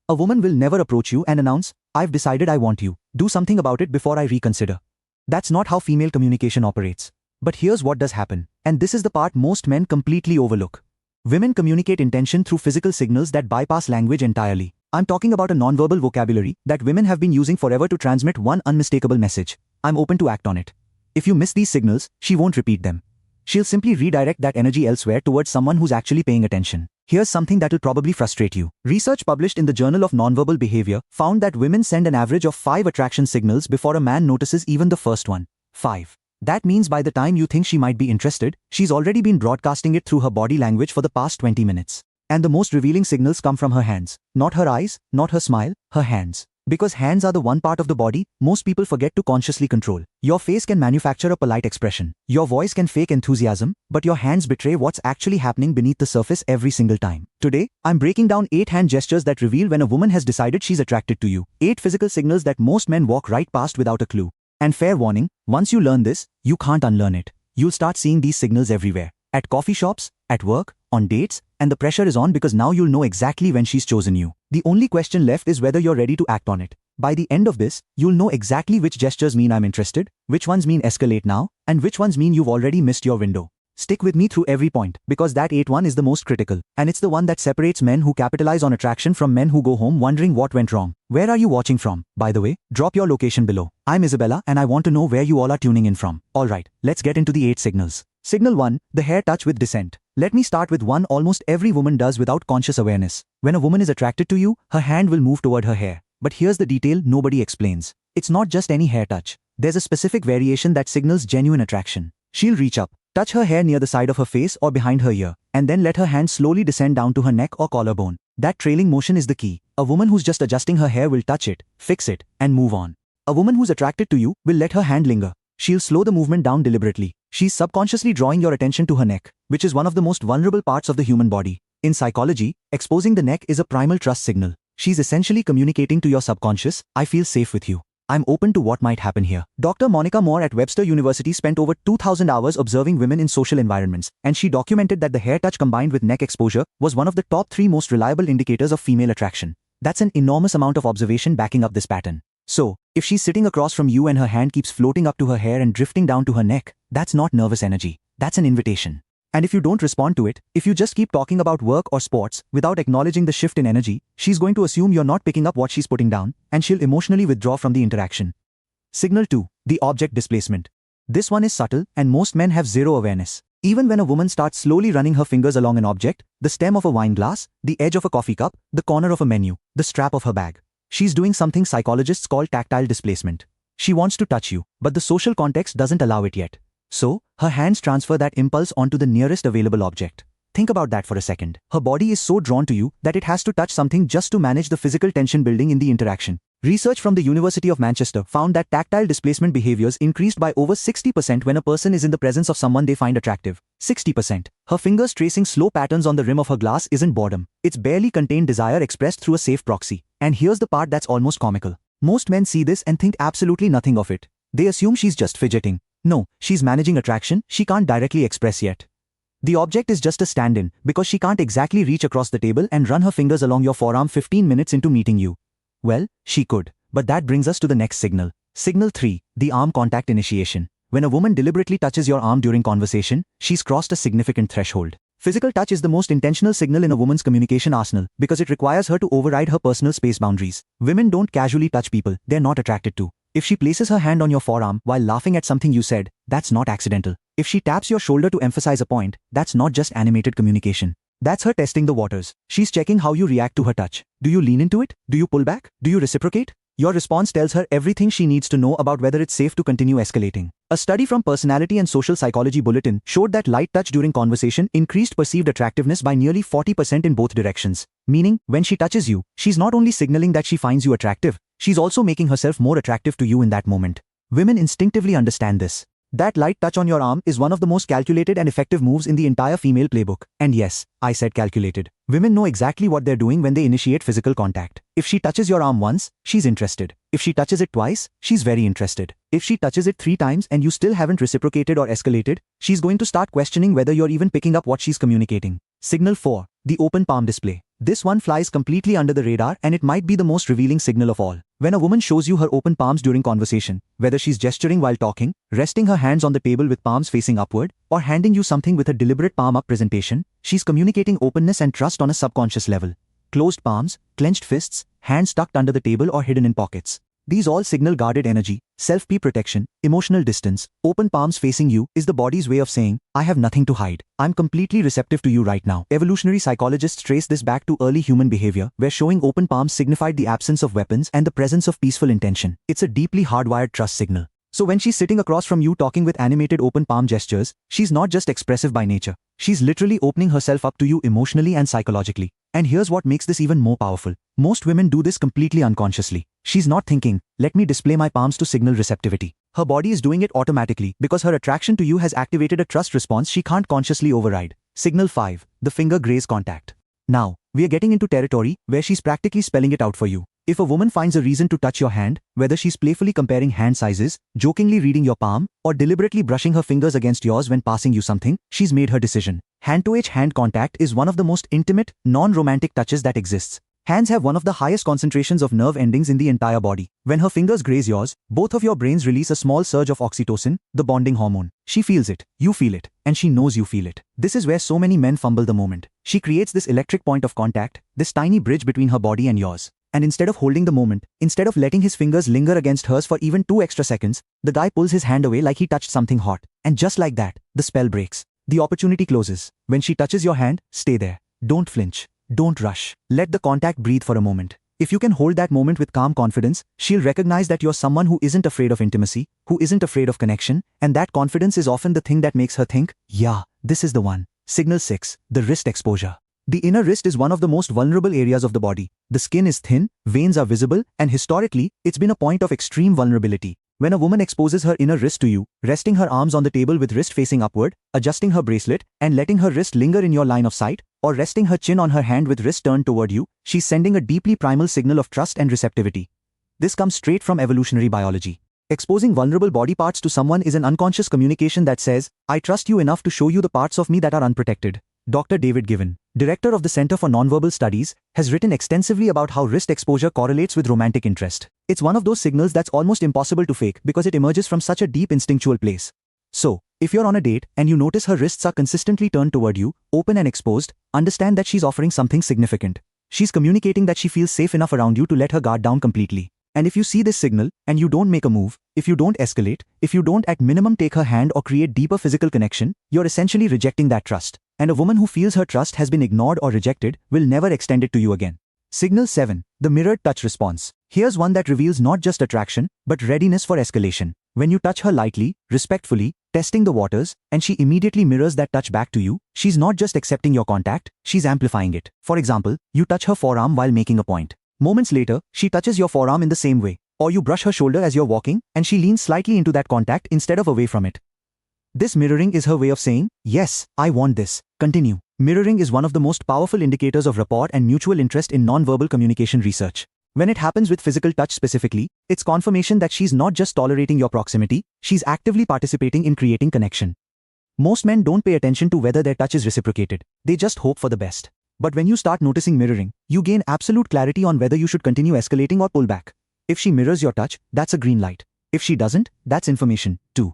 A woman will never approach you and announce, "I've decided I want you. Do something about it before I reconsider." That's not how female communication operates. But here's what does happen, and this is the part most men completely overlook. Women communicate intention through physical signals that bypass language entirely. I'm talking about a nonverbal vocabulary that women have been using forever to transmit one unmistakable message: "I'm open to act on it." If you miss these signals, she won't repeat them. She'll simply redirect that energy elsewhere towards someone who's actually paying attention. Here's something that'll probably frustrate you. Research published in the Journal of Nonverbal Behavior found that women send an average of 5 attraction signals before a man notices even the first one. 5. That means by the time you think she might be interested, she's already been broadcasting it through her body language for the past 20 minutes. And the most revealing signals come from her hands. Not her eyes, not her smile, her hands. Because hands are the one part of the body most people forget to consciously control. Your face can manufacture a polite expression. Your voice can fake enthusiasm, but your hands betray what's actually happening beneath the surface every single time. Today, I'm breaking down 8 hand gestures that reveal when a woman has decided she's attracted to you. 8 physical signals that most men walk right past without a clue. And fair warning, once you learn this, you can't unlearn it. You'll start seeing these signals everywhere. At coffee shops, at work, on dates, and the pressure is on because now you'll know exactly when she's chosen you. The only question left is whether you're ready to act on it. By the end of this, you'll know exactly which gestures mean I'm interested, which ones mean escalate now, and which ones mean you've already missed your window. Stick with me through every point, because that 8th one is the most critical, and it's the one that separates men who capitalize on attraction from men who go home wondering what went wrong. Where are you watching from? By the way, drop your location below. I'm Isabella and I want to know where you all are tuning in from. Alright, let's get into the 8 signals. Signal 1, the hair touch with dissent. Let me start with one almost every woman does without conscious awareness. When a woman is attracted to you, her hand will move toward her hair. But here's the detail nobody explains. It's not just any hair touch. There's a specific variation that signals genuine attraction. She'll reach up, touch her hair near the side of her face or behind her ear, and then let her hand slowly descend down to her neck or collarbone. That trailing motion is the key. A woman who's just adjusting her hair will touch it, fix it, and move on. A woman who's attracted to you will let her hand linger. She'll slow the movement down deliberately. She's subconsciously drawing your attention to her neck, which is one of the most vulnerable parts of the human body. In psychology, exposing the neck is a primal trust signal. She's essentially communicating to your subconscious, "I feel safe with you. I'm open to what might happen here." Dr. Monica Moore at Webster University spent over 2,000 hours observing women in social environments, and she documented that the hair touch combined with neck exposure was one of the top 3 most reliable indicators of female attraction. That's an enormous amount of observation backing up this pattern. So, if she's sitting across from you and her hand keeps floating up to her hair and drifting down to her neck, that's not nervous energy. That's an invitation. And if you don't respond to it, if you just keep talking about work or sports without acknowledging the shift in energy, she's going to assume you're not picking up what she's putting down, and she'll emotionally withdraw from the interaction. Signal 2, the object displacement. This one is subtle, and most men have zero awareness. Even when a woman starts slowly running her fingers along an object, the stem of a wine glass, the edge of a coffee cup, the corner of a menu, the strap of her bag, she's doing something psychologists call tactile displacement. She wants to touch you, but the social context doesn't allow it yet. So, her hands transfer that impulse onto the nearest available object. Think about that for a second. Her body is so drawn to you that it has to touch something just to manage the physical tension building in the interaction. Research from the University of Manchester found that tactile displacement behaviors increased by over 60% when a person is in the presence of someone they find attractive. 60%. Her fingers tracing slow patterns on the rim of her glass isn't boredom. It's barely contained desire expressed through a safe proxy. And here's the part that's almost comical. Most men see this and think absolutely nothing of it. They assume she's just fidgeting. No, she's managing attraction she can't directly express yet. The object is just a stand-in because she can't exactly reach across the table and run her fingers along your forearm 15 minutes into meeting you. Well, she could. But that brings us to the next signal. Signal 3, the arm contact initiation. When a woman deliberately touches your arm during conversation, she's crossed a significant threshold. Physical touch is the most intentional signal in a woman's communication arsenal because it requires her to override her personal space boundaries. Women don't casually touch people they're not attracted to. If she places her hand on your forearm while laughing at something you said, that's not accidental. If she taps your shoulder to emphasize a point, that's not just animated communication. That's her testing the waters. She's checking how you react to her touch. Do you lean into it? Do you pull back? Do you reciprocate? Your response tells her everything she needs to know about whether it's safe to continue escalating. A study from Personality and Social Psychology Bulletin showed that light touch during conversation increased perceived attractiveness by nearly 40% in both directions. Meaning, when she touches you, she's not only signaling that she finds you attractive, she's also making herself more attractive to you in that moment. Women instinctively understand this. That light touch on your arm is one of the most calculated and effective moves in the entire female playbook. And yes, I said calculated. Women know exactly what they're doing when they initiate physical contact. If she touches your arm once, she's interested. If she touches it twice, she's very interested. If she touches it 3 times and you still haven't reciprocated or escalated, she's going to start questioning whether you're even picking up what she's communicating. Signal 4. The open palm display. This one flies completely under the radar and it might be the most revealing signal of all. When a woman shows you her open palms during conversation, whether she's gesturing while talking, resting her hands on the table with palms facing upward, or handing you something with a deliberate palm-up presentation, she's communicating openness and trust on a subconscious level. Closed palms, clenched fists, hands tucked under the table or hidden in pockets. These all signal guarded energy, self-protection, emotional distance. Open palms facing you is the body's way of saying, I have nothing to hide. I'm completely receptive to you right now. Evolutionary psychologists trace this back to early human behavior, where showing open palms signified the absence of weapons and the presence of peaceful intention. It's a deeply hardwired trust signal. So when she's sitting across from you talking with animated open palm gestures, she's not just expressive by nature. She's literally opening herself up to you emotionally and psychologically. And here's what makes this even more powerful. Most women do this completely unconsciously. She's not thinking, let me display my palms to signal receptivity. Her body is doing it automatically because her attraction to you has activated a trust response she can't consciously override. Signal 5. The finger graze contact. Now, we are getting into territory where she's practically spelling it out for you. If a woman finds a reason to touch your hand, whether she's playfully comparing hand sizes, jokingly reading your palm, or deliberately brushing her fingers against yours when passing you something, she's made her decision. Hand-to-edge hand contact is one of the most intimate, non-romantic touches that exists. Hands have one of the highest concentrations of nerve endings in the entire body. When her fingers graze yours, both of your brains release a small surge of oxytocin, the bonding hormone. She feels it, you feel it, and she knows you feel it. This is where so many men fumble the moment. She creates this electric point of contact, this tiny bridge between her body and yours. And instead of holding the moment, instead of letting his fingers linger against hers for even 2 extra seconds, the guy pulls his hand away like he touched something hot. And just like that, the spell breaks. The opportunity closes. When she touches your hand, stay there. Don't flinch. Don't rush. Let the contact breathe for a moment. If you can hold that moment with calm confidence, she'll recognize that you're someone who isn't afraid of intimacy, who isn't afraid of connection, and that confidence is often the thing that makes her think, yeah, this is the one. Signal 6. The wrist exposure. The inner wrist is one of the most vulnerable areas of the body. The skin is thin, veins are visible, and historically, it's been a point of extreme vulnerability. When a woman exposes her inner wrist to you, resting her arms on the table with wrist facing upward, adjusting her bracelet, and letting her wrist linger in your line of sight, or resting her chin on her hand with wrist turned toward you, she's sending a deeply primal signal of trust and receptivity. This comes straight from evolutionary biology. Exposing vulnerable body parts to someone is an unconscious communication that says, I trust you enough to show you the parts of me that are unprotected. Dr. David Given, director of the Center for Nonverbal Studies, has written extensively about how wrist exposure correlates with romantic interest. It's one of those signals that's almost impossible to fake because it emerges from such a deep instinctual place. So, if you're on a date and you notice her wrists are consistently turned toward you, open and exposed, understand that she's offering something significant. She's communicating that she feels safe enough around you to let her guard down completely. And if you see this signal, and you don't make a move, if you don't escalate, if you don't at minimum take her hand or create deeper physical connection, you're essentially rejecting that trust. And a woman who feels her trust has been ignored or rejected will never extend it to you again. Signal 7. The mirrored touch response. Here's one that reveals not just attraction, but readiness for escalation. When you touch her lightly, respectfully, testing the waters, and she immediately mirrors that touch back to you, she's not just accepting your contact, she's amplifying it. For example, you touch her forearm while making a point. Moments later, she touches your forearm in the same way. Or you brush her shoulder as you're walking, and she leans slightly into that contact instead of away from it. This mirroring is her way of saying, yes, I want this. Continue. Mirroring is one of the most powerful indicators of rapport and mutual interest in nonverbal communication research. When it happens with physical touch specifically, it's confirmation that she's not just tolerating your proximity, she's actively participating in creating connection. Most men don't pay attention to whether their touch is reciprocated. They just hope for the best. But when you start noticing mirroring, you gain absolute clarity on whether you should continue escalating or pull back. If she mirrors your touch, that's a green light. If she doesn't, that's information, too.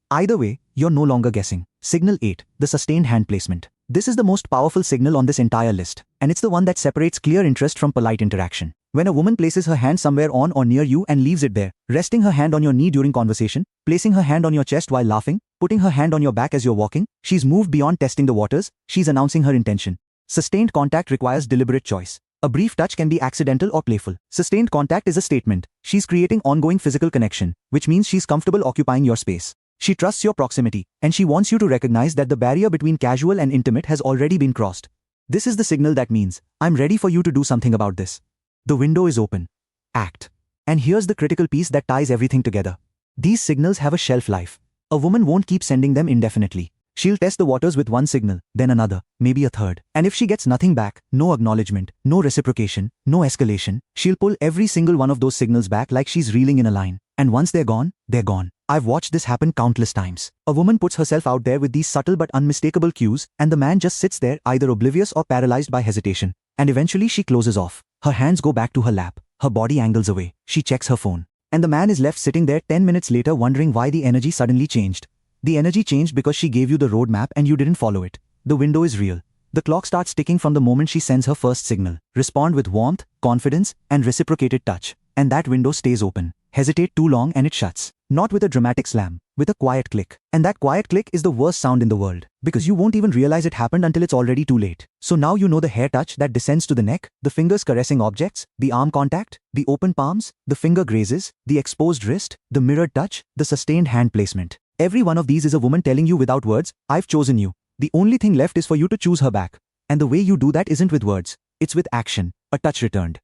Either way, you're no longer guessing. Signal 8. The sustained hand placement. This is the most powerful signal on this entire list, and it's the one that separates clear interest from polite interaction. When a woman places her hand somewhere on or near you and leaves it there, resting her hand on your knee during conversation, placing her hand on your chest while laughing, putting her hand on your back as you're walking, she's moved beyond testing the waters, she's announcing her intention. Sustained contact requires deliberate choice. A brief touch can be accidental or playful. Sustained contact is a statement. She's creating ongoing physical connection, which means she's comfortable occupying your space. She trusts your proximity, and she wants you to recognize that the barrier between casual and intimate has already been crossed. This is the signal that means, I'm ready for you to do something about this. The window is open. Act. And here's the critical piece that ties everything together. These signals have a shelf life. A woman won't keep sending them indefinitely. She'll test the waters with one signal, then another, maybe a third. And if she gets nothing back, no acknowledgement, no reciprocation, no escalation, she'll pull every single one of those signals back like she's reeling in a line. And once they're gone, they're gone. I've watched this happen countless times. A woman puts herself out there with these subtle but unmistakable cues, and the man just sits there either oblivious or paralyzed by hesitation. And eventually she closes off. Her hands go back to her lap. Her body angles away. She checks her phone. And the man is left sitting there 10 minutes later wondering why the energy suddenly changed. The energy changed because she gave you the roadmap and you didn't follow it. The window is real. The clock starts ticking from the moment she sends her first signal. Respond with warmth, confidence, and reciprocated touch. And that window stays open. Hesitate too long and it shuts. Not with a dramatic slam, with a quiet click. And that quiet click is the worst sound in the world, because you won't even realize it happened until it's already too late. So now you know the hair touch that descends to the neck, the fingers caressing objects, the arm contact, the open palms, the finger grazes, the exposed wrist, the mirrored touch, the sustained hand placement. Every one of these is a woman telling you without words, I've chosen you. The only thing left is for you to choose her back. And the way you do that isn't with words, it's with action, a touch returned.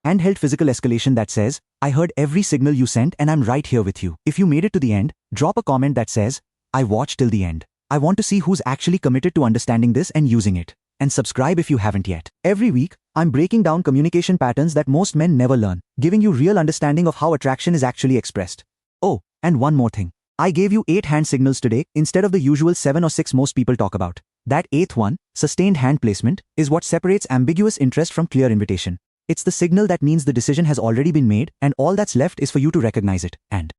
Handheld physical escalation that says, I heard every signal you sent and I'm right here with you. If you made it to the end, drop a comment that says, I watched till the end. I want to see who's actually committed to understanding this and using it. And subscribe if you haven't yet. Every week, I'm breaking down communication patterns that most men never learn, giving you real understanding of how attraction is actually expressed. Oh, and one more thing. I gave you 8 hand signals today instead of the usual 7 or 6 most people talk about. That 8th one, sustained hand placement, is what separates ambiguous interest from clear invitation. It's the signal that means the decision has already been made and all that's left is for you to recognize it and